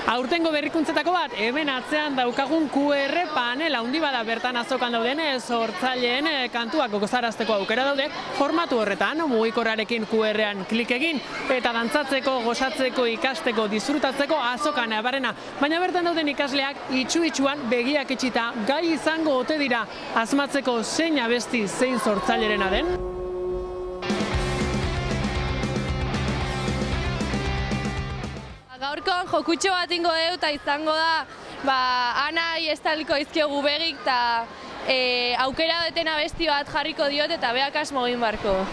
Aurtengo berrikuntzetako bat, hemen atzean daukagun QR panel handi bada bertan azokan dauden sortzaileen kantuak gozarazteko aukera daude. Formatu horretan, mugikorrarekin QR-an klik egin eta dantzatzeko, gozatzeko, ikasteko, disfrutatzeko azokan barrena. Baina bertan dauden ikasleak itxu-itxuan begiak itxita gai izango ote dira asmatzeko zein abesti zein sortzailerena den. Gaurkoan jokutxo bat ingo deu eta izango da anai estaliko izkiogu begik eta aukera duten abesti bat jarriko diot eta beak asmo egin barko.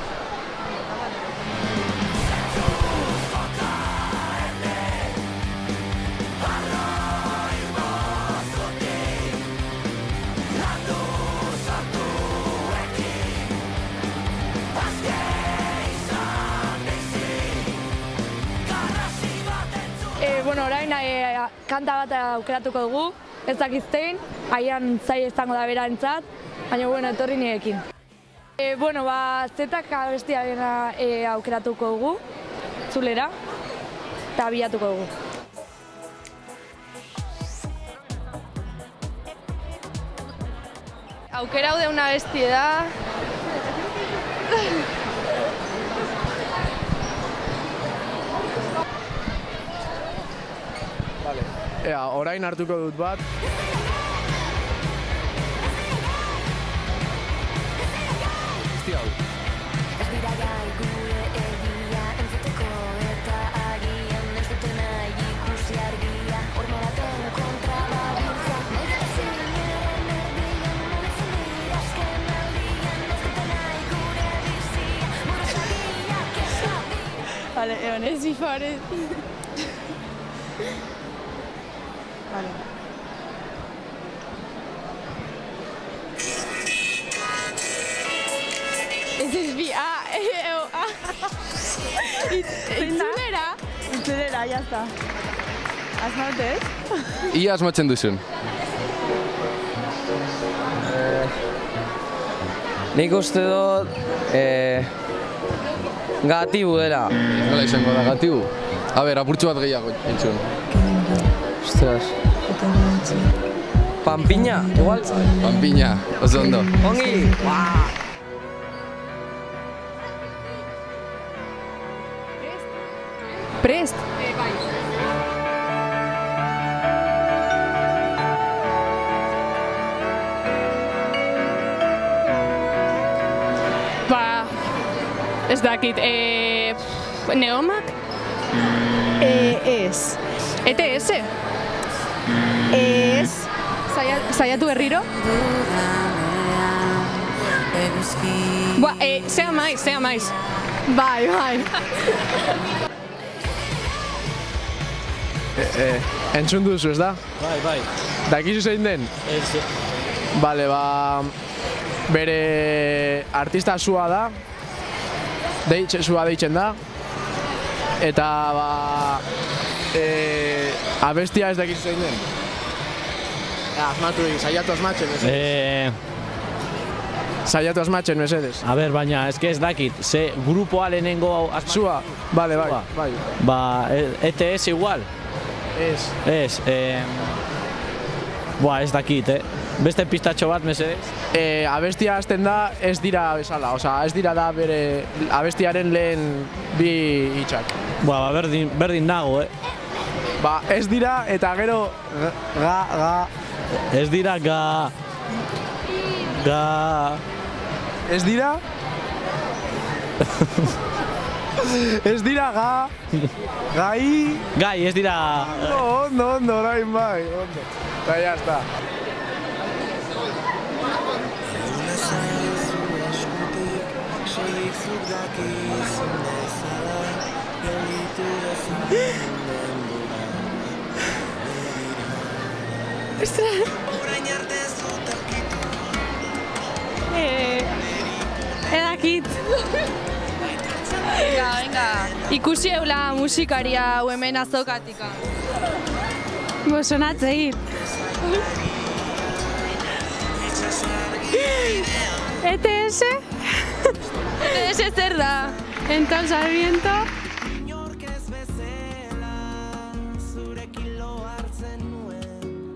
Orain kanta bat aukeratuko dugu, ez dakiztein, haian zai izango da berarentzat, baina etorri nirekin. Zetak abestia aukeratuko dugu, zulera, eta bilatuko dugu. Aukera hau deuna abestia da. Orain hartuko dut bat. Vale, ez mi favorez. Vale. Ez ez bi, Itzulera? Itzulera, jazta. Asmaute, ez? Ia asmatzen duzun. Nik uste dut gatibu dela. Nola izango da gatibu? A ber, apurtxo bat gehiago entzun. Ostras. Pampiña, igual? Pampiña, oso ondo. Ongi! Prest? Bai. Ez dakit, Neomak? Ez. ETS? Ez. Zaiatu berriro? Zea maiz. Bai. Entzun duzu, ez da? Bai. Dakizu zein den? Ez. Bale, bere artista sua da. Sua deitzen da. Eta, abestia ez dakizu zein den? Asmatu egin, saiatu asmatzen, mesedez. Saiatu asmatzen, mesedez. A ber, baina, ez dakit, ze grupoa lehenengo asmatu? Sua, bale, bai. ETS igual? Ez. Ez dakit, Beste pistatxo bat, mesedez? Abestia hasten da ez dira bezala, ez dira da bere abestiaren lehen bi hitxak. Berdin nago, Ez dira eta gero Ez dira Ez dira? Ez dira Gai, ez dira... Ondo, orain bai, ondo. Eta jazta. Edakit. Venga. Ikusi eula musikaria hau hemen azokatika. Sonatzei. ETS? ETS zer da? Entonces al viento.